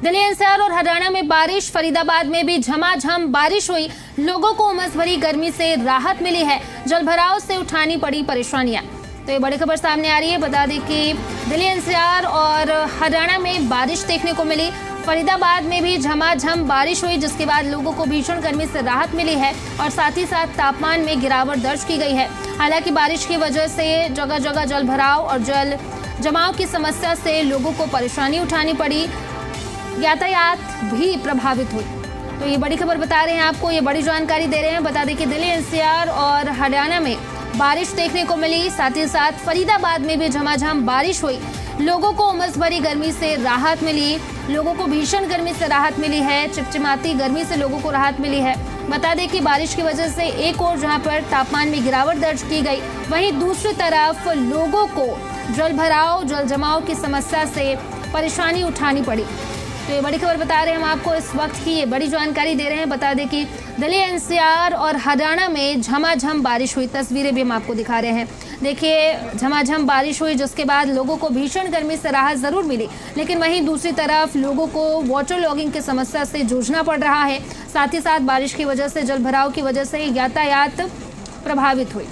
Delhi NCR और हरियाणा में बारिश, फरीदाबाद में भी झमाझम बारिश हुई। लोगों को उमस भरी गर्मी से राहत मिली है। जलभराव से उठानी पड़ी परेशानियां। तो ये बड़ी खबर सामने आ रही है। बता दें कि दिल्ली एनसीआर और हरियाणा में बारिश देखने को मिली। फरीदाबाद में भी झमाझम बारिश हुई, जिसके बाद लोगों को भीषण गर्मी से राहत मिली है और साथ ही साथ तापमान में गिरावट दर्ज की गई है। हालांकि बारिश की वजह से जगह जगह जल भराव और जल जमाव की समस्या से लोगों को परेशानी उठानी पड़ी। यातायात भी प्रभावित हुई। तो ये बड़ी खबर बता रहे हैं आपको, ये बड़ी जानकारी दे रहे हैं। बता दें कि दिल्ली एनसीआर और हरियाणा में बारिश देखने को मिली। साथ ही साथ फरीदाबाद में भी झमाझम बारिश हुई। लोगों को उमस भरी गर्मी से राहत मिली। लोगों को भीषण गर्मी से राहत मिली है। चिपचिमाती गर्मी से लोगों को राहत मिली है। बता दें कि बारिश की वजह से एक और जहां पर तापमान में गिरावट दर्ज की गई, वहीं दूसरी तरफ लोगों को जल भराव, जल जमाव की समस्या से परेशानी उठानी पड़ी। तो ये बड़ी खबर बता रहे हैं हम आपको, इस वक्त की ये बड़ी जानकारी दे रहे हैं। बता दें कि दिल्ली एनसीआर और हरियाणा में झमाझम बारिश हुई। तस्वीरें भी हम आपको दिखा रहे हैं। देखिए, झमाझम बारिश हुई, जिसके बाद लोगों को भीषण गर्मी से राहत जरूर मिली, लेकिन वहीं दूसरी तरफ लोगों को वाटर लॉगिंग की समस्या से जूझना पड़ रहा है। साथ ही साथ बारिश की वजह से, जल भराव की वजह से यातायात प्रभावित हुई।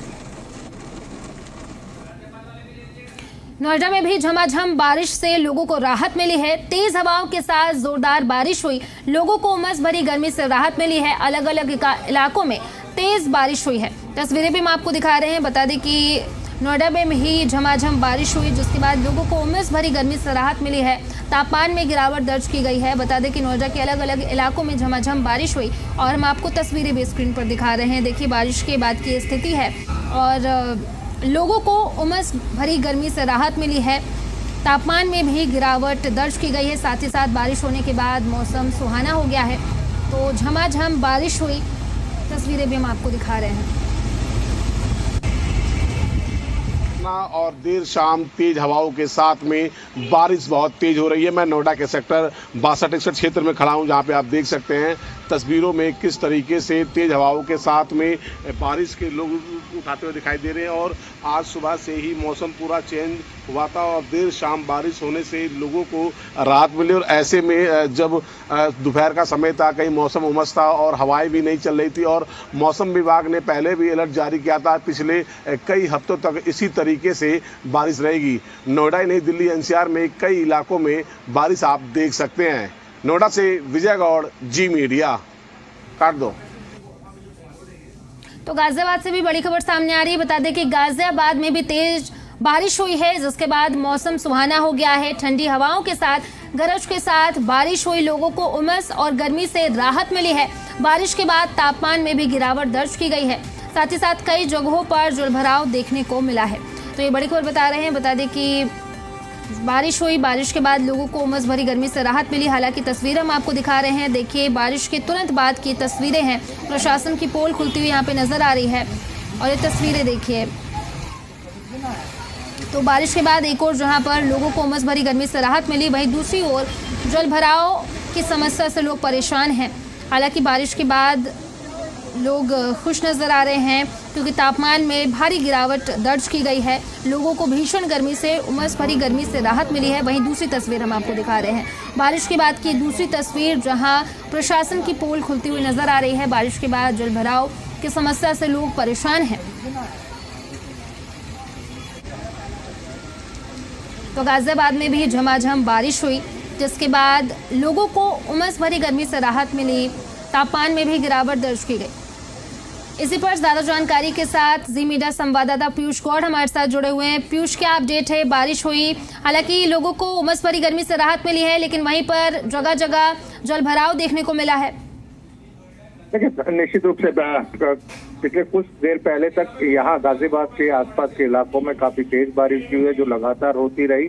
नोएडा में भी झमाझम बारिश से लोगों को राहत मिली है। तेज हवाओं के साथ जोरदार बारिश हुई। लोगों को उमस भरी गर्मी से राहत मिली है। अलग अलग इलाकों में तेज बारिश हुई है। तस्वीरें भी हम आपको दिखा रहे हैं। बता दें कि नोएडा में ही झमाझम बारिश हुई, जिसके बाद लोगों को उमस भरी गर्मी से राहत मिली है। तापमान में गिरावट दर्ज की गई है। बता दें कि नोएडा के अलग अलग इलाकों में झमाझम बारिश हुई और हम आपको तस्वीरें भी स्क्रीन पर दिखा रहे हैं। देखिए, बारिश के बाद की स्थिति है और लोगों को उमस भरी गर्मी से राहत मिली है। तापमान में भी गिरावट दर्ज की गई है। साथ ही साथ बारिश होने के बाद मौसम सुहाना हो गया है। तो झमाझम बारिश हुई। तस्वीरें भी हम आपको दिखा रहे हैं। और देर शाम तेज हवाओं के साथ में बारिश बहुत तेज हो रही है। मैं नोएडा के सेक्टर 62-61 क्षेत्र में खड़ा हूं, जहां पे आप देख सकते हैं तस्वीरों में किस तरीके से तेज हवाओं के साथ में बारिश के लोग उठाते हुए दिखाई दे रहे हैं। और आज सुबह से ही मौसम पूरा चेंज हुआ था और देर शाम बारिश होने से लोगों को राहत मिली। और ऐसे में जब दोपहर का समय था, कहीं मौसम उमस था और हवाएं भी नहीं चल रही थी और मौसम विभाग ने पहले भी अलर्ट जारी किया था, पिछले कई हफ्तों तक इसी तरीके से बारिश रहेगी। नोएडा नहीं, दिल्ली एनसीआर में कई इलाकों में बारिश आप देख सकते हैं। नोएडा से विजय गौड़, जी मीडिया। काट दो। तो गाजियाबाद से भी बड़ी खबर सामने आ रही है। बता दें कि गाजियाबाद में भी तेज बारिश हुई है, जिसके बाद मौसम सुहाना हो गया है। ठंडी हवाओं के साथ गरज के साथ बारिश हुई। लोगों को उमस और गर्मी से राहत मिली है। बारिश के बाद तापमान में भी गिरावट दर्ज की गई है। साथ ही साथ कई जगहों पर जलभराव देखने को मिला है। तो ये बड़ी खबर बता रहे हैं। बता दें कि बारिश हुई, बारिश के बाद लोगों को उमस भरी गर्मी से राहत मिली। हालांकि तस्वीरें हम आपको दिखा रहे हैं। देखिए, बारिश के तुरंत बाद की तस्वीरें हैं। प्रशासन की पोल खुलती हुई यहाँ पे नजर आ रही है और ये तस्वीरें देखिए। तो बारिश के बाद एक और जहां पर लोगों को उमस भरी गर्मी से राहत मिली, वहीं दूसरी ओर जल भराव की समस्या से लोग परेशान हैं। हालांकि बारिश के बाद लोग खुश नजर आ रहे हैं, क्योंकि तापमान में भारी गिरावट दर्ज की गई है। लोगों को भीषण गर्मी से, उमस भरी गर्मी से राहत मिली है। वहीं दूसरी तस्वीर हम आपको दिखा रहे हैं, बारिश के बाद की दूसरी तस्वीर, जहां प्रशासन की पोल खुलती हुई नजर आ रही है। बारिश के बाद जल भराव की समस्या से लोग परेशान हैं। तो गाजियाबाद में भी झमाझम बारिश हुई, जिसके बाद लोगों को उमस भरी गर्मी से राहत मिली। तापमान में भी गिरावट दर्ज की गई। इसी पर ज्यादा जानकारी के साथ जी मीडिया संवाददाता पीयूष गौड़ हमारे साथ जुड़े हुए हैं। पीयूष, क्या अपडेट है? बारिश हुई, हालांकि लोगों को उमस भरी गर्मी से राहत मिली है, लेकिन वहीं पर जगह जगह जल भराव देखने को मिला है। देखिए, निश्चित रूप से पिछले कुछ देर पहले तक यहाँ गाजियाबाद के आसपास के इलाकों में काफी तेज बारिश हुई है, जो लगातार होती रही।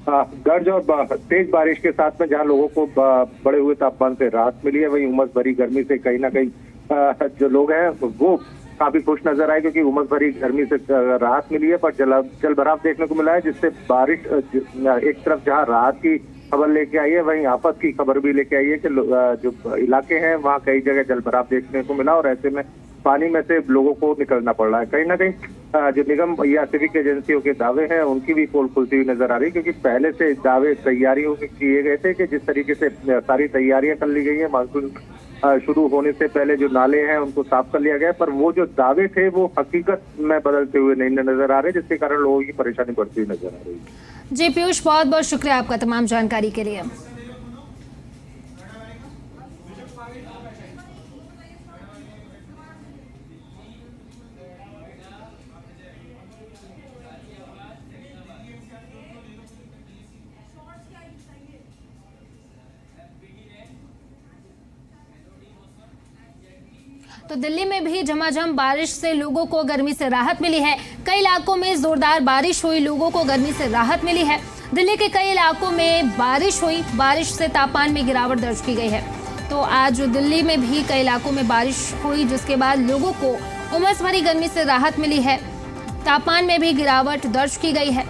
गर्ज और तेज बारिश के साथ में जहाँ लोगों को बढ़े हुए तापमान से राहत मिली है, वहीं उमस भरी गर्मी से कहीं ना कहीं जो लोग हैं वो काफी खुश नजर आए, क्योंकि उमस भरी गर्मी से राहत मिली है। पर जल भराव देखने को मिला है, जिससे बारिश एक तरफ जहाँ राहत की खबर लेके आई है, वहीं आफत की खबर भी लेके आई है कि जो इलाके हैं वहाँ कई जगह जल भराव देखने को मिला और ऐसे में पानी में से लोगों को निकलना पड़ रहा है। कहीं ना कहीं जो निगम या सिविक एजेंसियों के दावे हैं उनकी भी पोल खुलती हुई नजर आ रही, क्योंकि पहले से दावे तैयारियों के किए गए थे कि जिस तरीके से सारी तैयारियां कर ली गई है, मानसून शुरू होने से पहले जो नाले हैं उनको साफ कर लिया गया, पर वो जो दावे थे वो हकीकत में बदलते हुए नहीं नजर आ रहे, जिसके कारण लोगों की परेशानी बढ़ती हुई नजर आ रही है। जी पीयूष, बहुत बहुत शुक्रिया आपका तमाम जानकारी के लिए। तो दिल्ली में भी झमाझम बारिश से लोगों को गर्मी से राहत मिली है। कई इलाकों में जोरदार बारिश हुई, लोगों को गर्मी से राहत मिली है। दिल्ली के कई इलाकों में बारिश हुई, बारिश से तापमान में गिरावट दर्ज की गई है। तो आज दिल्ली में भी कई इलाकों में बारिश हुई, जिसके बाद लोगों को उमस भरी गर्मी से राहत मिली है। तापमान में भी गिरावट दर्ज की गई है।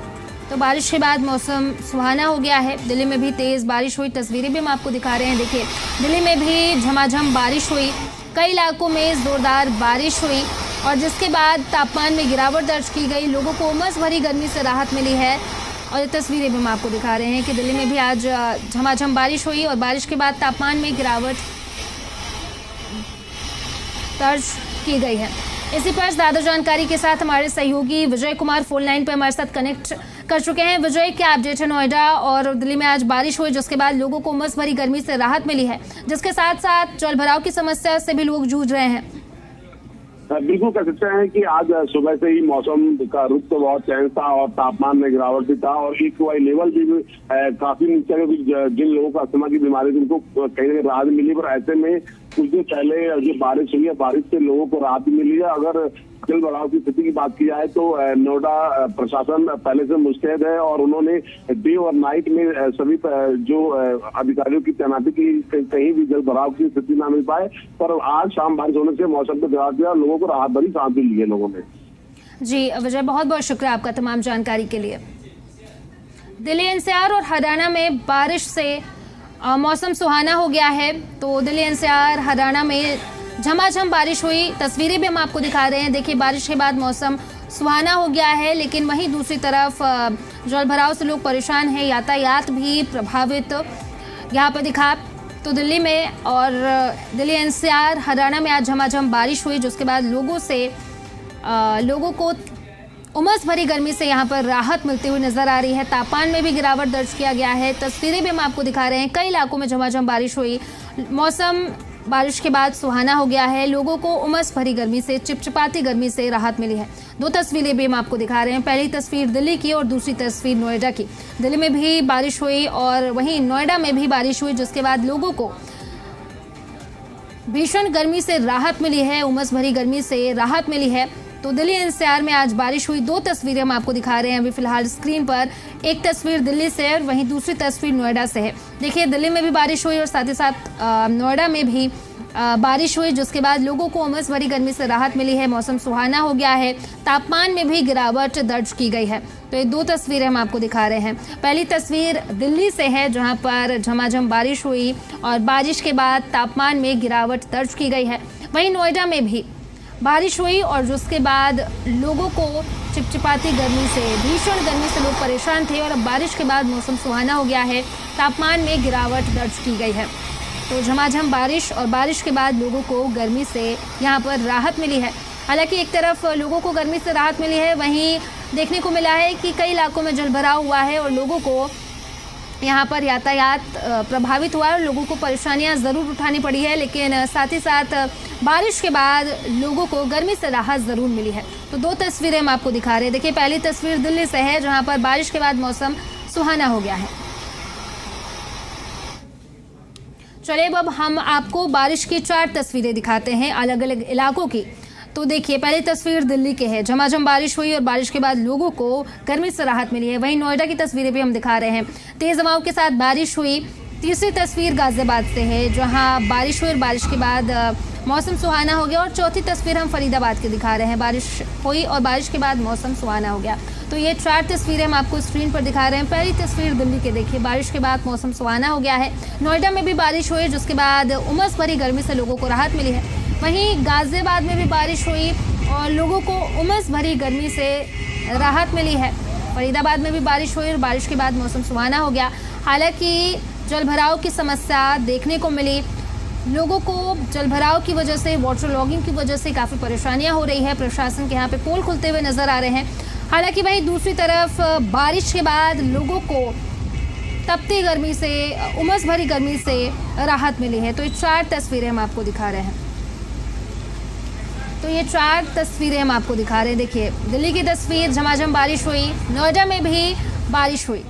तो बारिश के बाद मौसम सुहाना हो गया है। दिल्ली में भी तेज बारिश हुई, तस्वीरें भी हम आपको दिखा रहे हैं। देखिए, दिल्ली में भी झमाझम बारिश हुई, कई इलाकों में जोरदार बारिश हुई और जिसके बाद तापमान में गिरावट दर्ज की गई। लोगों को उमस भरी गर्मी से राहत मिली है और ये तस्वीरें भी हम आपको दिखा रहे हैं कि दिल्ली में भी आज झमाझम बारिश हुई और बारिश के बाद तापमान में गिरावट दर्ज की गई है। इसी पर ज्यादा जानकारी के साथ हमारे सहयोगी विजय कुमार फोन लाइन पर हमारे साथ कनेक्ट कर चुके हैं। विजय, क्या अपडेट है नोएडा और दिल्ली में आज बारिश हुई जिसके बाद लोगों को उमस भरी गर्मी से राहत मिली है, जिसके साथ साथ जल भराव की समस्या से भी लोग जूझ रहे हैं? बिल्कुल कह सकते हैं कि आज सुबह से ही मौसम का रुख तो बहुत चैन था और तापमान में गिरावट भी था और एक्यूआई लेवल भी काफी नीचे, क्योंकि जिन लोगों को अस्थमा की बीमारी थी उनको कहीं ना कहीं राहत मिली। पर ऐसे में कुछ दिन पहले जो बारिश हुई है, बारिश से लोगों को राहत मिली है। अगर जल भराव की स्थिति की बात की जाए तो नोएडा प्रशासन पहले से मुस्तैद है और उन्होंने डे और नाइट में सभी जो अधिकारियों की तैनाती की, कहीं भी जल भराव की स्थिति ना मिल पाए। पर आज शाम बारिश होने से मौसम को गिरावट दिया, लोगों को राहत भरी सांस भी ली है लोगों ने। जी विजय, बहुत बहुत शुक्रिया आपका तमाम जानकारी के लिए। दिल्ली एनसीआर और हरियाणा में बारिश से मौसम सुहाना हो गया है। तो दिल्ली एनसीआर हरियाणा में झमाझम बारिश हुई, तस्वीरें भी हम आपको दिखा रहे हैं। देखिए, बारिश के बाद मौसम सुहाना हो गया है, लेकिन वहीं दूसरी तरफ जल भराव से लोग परेशान हैं, यातायात भी प्रभावित यहाँ पर दिखा। तो दिल्ली में और दिल्ली एनसीआर हरियाणा में आज झमाझम बारिश हुई, जिसके बाद लोगों को उमस भरी गर्मी से यहाँ पर राहत मिलती हुई नजर आ रही है। तापमान में भी गिरावट दर्ज किया गया है, तस्वीरें भी हम आपको दिखा रहे हैं। कई इलाकों में झमाझम बारिश हुई, मौसम बारिश के बाद सुहाना हो गया है। लोगों को उमस भरी गर्मी से, चिपचिपाती गर्मी से राहत मिली है। दो तस्वीरें भी हम आपको दिखा रहे हैं, पहली तस्वीर दिल्ली की और दूसरी तस्वीर नोएडा की। दिल्ली में भी बारिश हुई और वहीं नोएडा में भी बारिश हुई, जिसके बाद लोगों को भीषण गर्मी से राहत मिली है, उमस भरी गर्मी से राहत मिली है। तो दिल्ली एनसीआर में आज बारिश हुई। दो तस्वीरें हम आपको दिखा रहे हैं अभी फिलहाल स्क्रीन पर। एक तस्वीर दिल्ली से है और वहीं दूसरी तस्वीर नोएडा से है। देखिए, दिल्ली में भी बारिश हुई और साथ ही साथ नोएडा में भी बारिश हुई, जिसके बाद लोगों को उमस भरी गर्मी से राहत मिली है। मौसम सुहाना हो गया है, तापमान में भी गिरावट दर्ज की गई है। तो ये दो तस्वीरें हम आपको दिखा रहे हैं। पहली तस्वीर दिल्ली से है, जहां पर झमाझम बारिश हुई और बारिश के बाद तापमान में गिरावट दर्ज की गई है। वहीं नोएडा में भी बारिश हुई और जिसके बाद लोगों को चिपचिपाती गर्मी से, भीषण गर्मी से लोग परेशान थे और अब बारिश के बाद मौसम सुहाना हो गया है, तापमान में गिरावट दर्ज की गई है। तो झमाझम बारिश और बारिश के बाद लोगों को गर्मी से यहाँ पर राहत मिली है। हालांकि एक तरफ लोगों को गर्मी से राहत मिली है, वहीं देखने को मिला है कि कई इलाकों में जलभराव हुआ है और लोगों को यहाँ पर यातायात प्रभावित हुआ है और लोगों को परेशानियाँ ज़रूर उठानी पड़ी है, लेकिन साथ ही साथ बारिश के बाद लोगों को गर्मी से राहत ज़रूर मिली है। तो दो तस्वीरें हम आपको दिखा रहे हैं। देखिए, पहली तस्वीर दिल्ली से है, जहाँ पर बारिश के बाद मौसम सुहाना हो गया है। चलिए अब हम आपको बारिश की 4 तस्वीरें दिखाते हैं अलग अलग इलाकों की। तो देखिए, पहली तस्वीर दिल्ली के है, झमाझम बारिश हुई और बारिश के बाद लोगों को गर्मी से राहत मिली है। वहीं नोएडा की तस्वीरें भी हम दिखा रहे हैं, तेज हवाओं के साथ बारिश हुई। तीसरी तस्वीर गाजियाबाद से है, जहां बारिश हुई और बारिश के बाद मौसम सुहाना हो गया। और चौथी तस्वीर हम फरीदाबाद की दिखा रहे हैं, बारिश हुई और बारिश के बाद मौसम सुहाना हो गया। तो ये 4 तस्वीरें हम आपको स्क्रीन पर दिखा रहे हैं। पहली तस्वीर दिल्ली के, देखिए, बारिश के बाद मौसम सुहाना हो गया है। नोएडा में भी बारिश हुई, जिसके बाद उमस भरी गर्मी से लोगों को राहत मिली है। वहीं गाजियाबाद में भी बारिश हुई और लोगों को उमस भरी गर्मी से राहत मिली है। फरीदाबाद में भी बारिश हुई और बारिश के बाद मौसम सुहाना हो गया। हालांकि जलभराव की समस्या देखने को मिली। लोगों को जलभराव की वजह से, वाटर लॉगिंग की वजह से काफ़ी परेशानियां हो रही है। प्रशासन के यहाँ पे पोल खुलते हुए नजर आ रहे हैं। हालांकि वही दूसरी तरफ बारिश के बाद लोगों को तपती गर्मी से, उमस भरी गर्मी से राहत मिली है। तो ये 4 तस्वीरें हम आपको दिखा रहे हैं। देखिए दिल्ली की तस्वीर, झमाझम बारिश हुई। नोएडा में भी बारिश हुई।